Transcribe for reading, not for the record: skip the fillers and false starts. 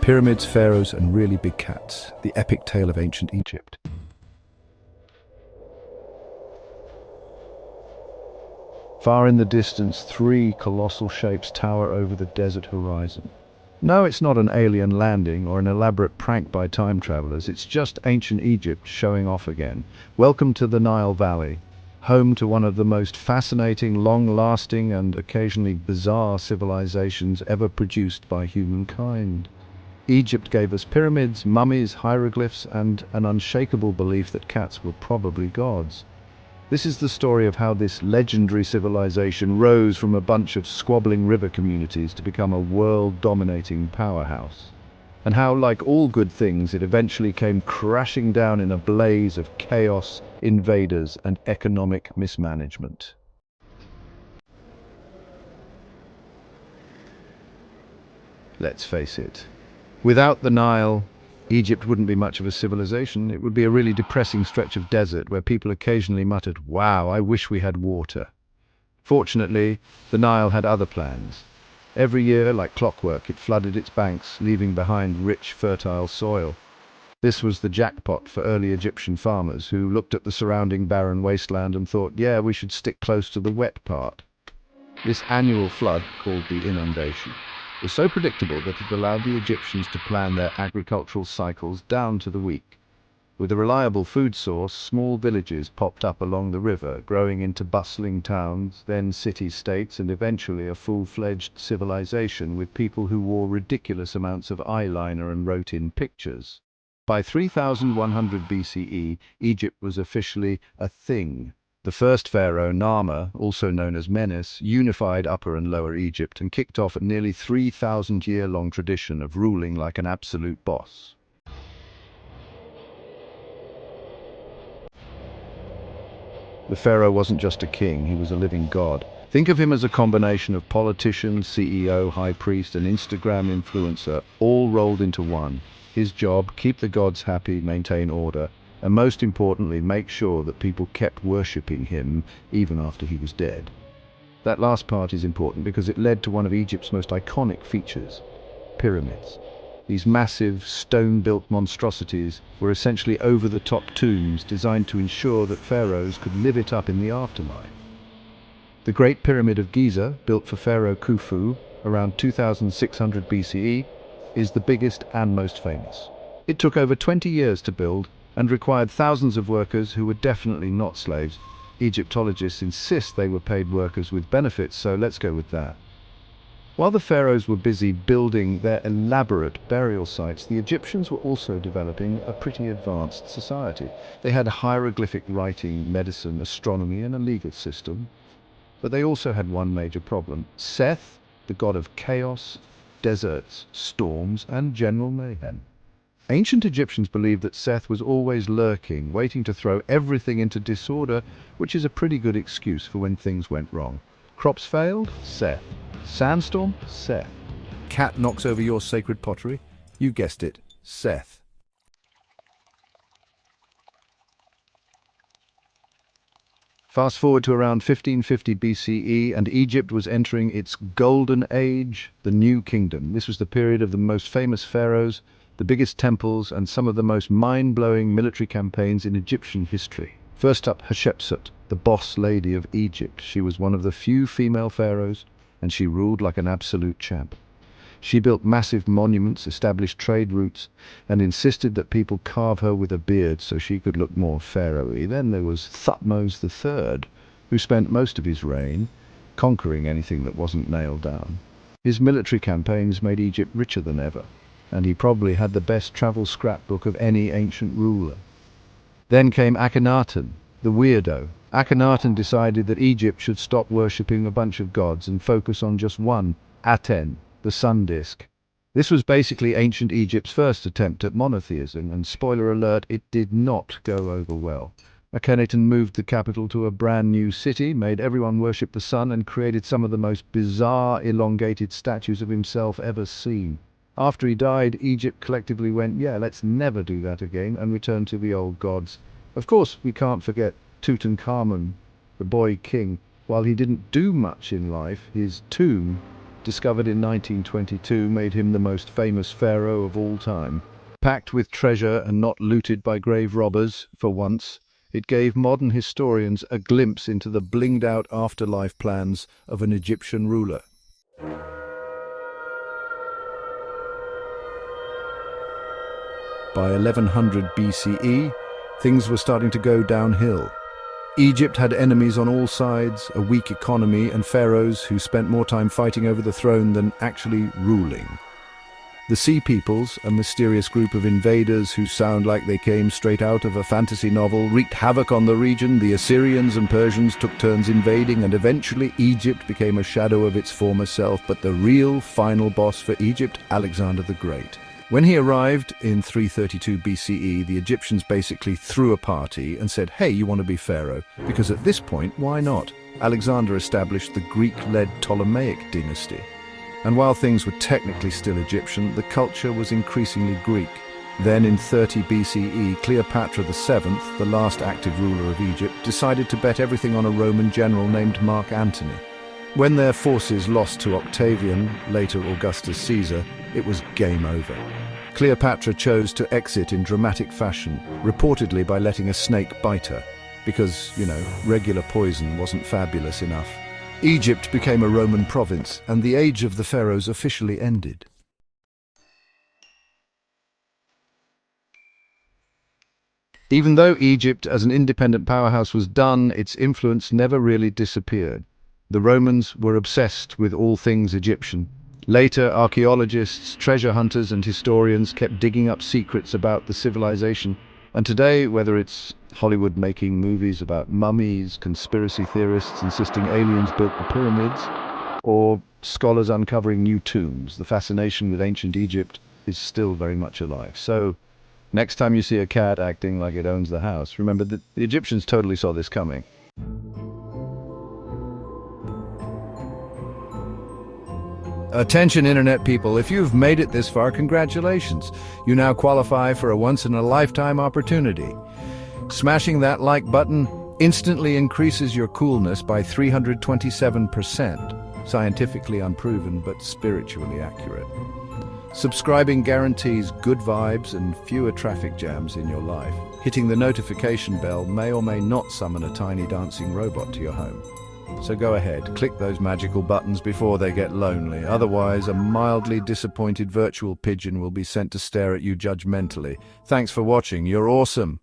Pyramids, pharaohs, and really big cats. The epic tale of ancient Egypt. Far in the distance, three colossal shapes tower over the desert horizon. No, it's not an alien landing or an elaborate prank by time travelers. It's just ancient Egypt showing off again. Welcome to the Nile Valley, home to one of the most fascinating, long-lasting, and occasionally bizarre civilizations ever produced by humankind. Egypt gave us pyramids, mummies, hieroglyphs, and an unshakable belief that cats were probably gods. This is the story of how this legendary civilization rose from a bunch of squabbling river communities to become a world-dominating powerhouse. And how, like all good things, it eventually came crashing down in a blaze of chaos, invaders, and economic mismanagement. Let's face it. Without the Nile, Egypt wouldn't be much of a civilization. It would be a really depressing stretch of desert where people occasionally muttered, "Wow, I wish we had water." Fortunately, the Nile had other plans. Every year, like clockwork, it flooded its banks, leaving behind rich, fertile soil. This was the jackpot for early Egyptian farmers who looked at the surrounding barren wasteland and thought, yeah, we should stick close to the wet part. This annual flood, called the inundation, was so predictable that it allowed the Egyptians to plan their agricultural cycles down to the week. With a reliable food source, small villages popped up along the river, growing into bustling towns, then city-states, and eventually a full-fledged civilization with people who wore ridiculous amounts of eyeliner and wrote in pictures. By 3100 BCE, Egypt was officially a thing. The first pharaoh, Narmer, also known as Menes, unified Upper and Lower Egypt and kicked off a nearly 3,000-year-long tradition of ruling like an absolute boss. The pharaoh wasn't just a king, he was a living god. Think of him as a combination of politician, CEO, high priest, and Instagram influencer, all rolled into one. His job, keep the gods happy, maintain order, and most importantly, make sure that people kept worshipping him even after he was dead. That last part is important because it led to one of Egypt's most iconic features: pyramids. These massive, stone-built monstrosities were essentially over-the-top tombs designed to ensure that pharaohs could live it up in the afterlife. The Great Pyramid of Giza, built for Pharaoh Khufu around 2600 BCE, is the biggest and most famous. It took over 20 years to build and required thousands of workers who were definitely not slaves. Egyptologists insist they were paid workers with benefits, so let's go with that. While the pharaohs were busy building their elaborate burial sites, the Egyptians were also developing a pretty advanced society. They had hieroglyphic writing, medicine, astronomy, and a legal system. But they also had one major problem: Seth, the god of chaos, deserts, storms, and general mayhem. Ancient Egyptians believed that Seth was always lurking, waiting to throw everything into disorder, which is a pretty good excuse for when things went wrong. Crops failed? Seth. Sandstorm? Seth. Cat knocks over your sacred pottery? You guessed it, Seth. Fast forward to around 1550 BCE, and Egypt was entering its golden age, the New Kingdom. This was the period of the most famous pharaohs, the biggest temples, and some of the most mind-blowing military campaigns in Egyptian history. First up, Hatshepsut, the boss lady of Egypt. She was one of the few female pharaohs, and she ruled like an absolute champ. She built massive monuments, established trade routes, and insisted that people carve her with a beard so she could look more pharaoh-y. Then there was Thutmose III, who spent most of his reign conquering anything that wasn't nailed down. His military campaigns made Egypt richer than ever, and he probably had the best travel scrapbook of any ancient ruler. Then came Akhenaten, the weirdo. Akhenaten decided that Egypt should stop worshipping a bunch of gods and focus on just one, Aten, the sun disk. This was basically ancient Egypt's first attempt at monotheism, and spoiler alert, it did not go over well. Akhenaten moved the capital to a brand new city, made everyone worship the sun, and created some of the most bizarre, elongated statues of himself ever seen. After he died, Egypt collectively went, yeah, let's never do that again, and returned to the old gods. Of course, we can't forget Tutankhamun, the boy king. While he didn't do much in life, his tomb discovered in 1922, made him the most famous pharaoh of all time. Packed with treasure and not looted by grave robbers, for once, it gave modern historians a glimpse into the blinged-out afterlife plans of an Egyptian ruler. By 1100 BCE, things were starting to go downhill. Egypt had enemies on all sides, a weak economy, and pharaohs who spent more time fighting over the throne than actually ruling. The Sea Peoples, a mysterious group of invaders who sound like they came straight out of a fantasy novel, wreaked havoc on the region. The Assyrians and Persians took turns invading, and eventually Egypt became a shadow of its former self. But the real final boss for Egypt, Alexander the Great. When he arrived in 332 BCE, the Egyptians basically threw a party and said, "Hey, you want to be pharaoh?" Because at this point, why not? Alexander established the Greek-led Ptolemaic dynasty. And while things were technically still Egyptian, the culture was increasingly Greek. Then in 30 BCE, Cleopatra VII, the last active ruler of Egypt, decided to bet everything on a Roman general named Mark Antony. When their forces lost to Octavian, later Augustus Caesar, it was game over. Cleopatra chose to exit in dramatic fashion, reportedly by letting a snake bite her, because, regular poison wasn't fabulous enough. Egypt became a Roman province, and the age of the pharaohs officially ended. Even though Egypt as an independent powerhouse was done, its influence never really disappeared. The Romans were obsessed with all things Egyptian. Later, archaeologists, treasure hunters, and historians kept digging up secrets about the civilization. And today, whether it's Hollywood making movies about mummies, conspiracy theorists insisting aliens built the pyramids, or scholars uncovering new tombs, the fascination with ancient Egypt is still very much alive. So, next time you see a cat acting like it owns the house, remember that the Egyptians totally saw this coming. Attention internet people, if you've made it this far, congratulations. You now qualify for a once-in-a-lifetime opportunity. Smashing that like button instantly increases your coolness by 327%. Scientifically unproven, but spiritually accurate. Subscribing guarantees good vibes and fewer traffic jams in your life. Hitting the notification bell may or may not summon a tiny dancing robot to your home. So go ahead, click those magical buttons before they get lonely. Otherwise, a mildly disappointed virtual pigeon will be sent to stare at you judgmentally. Thanks for watching. You're awesome.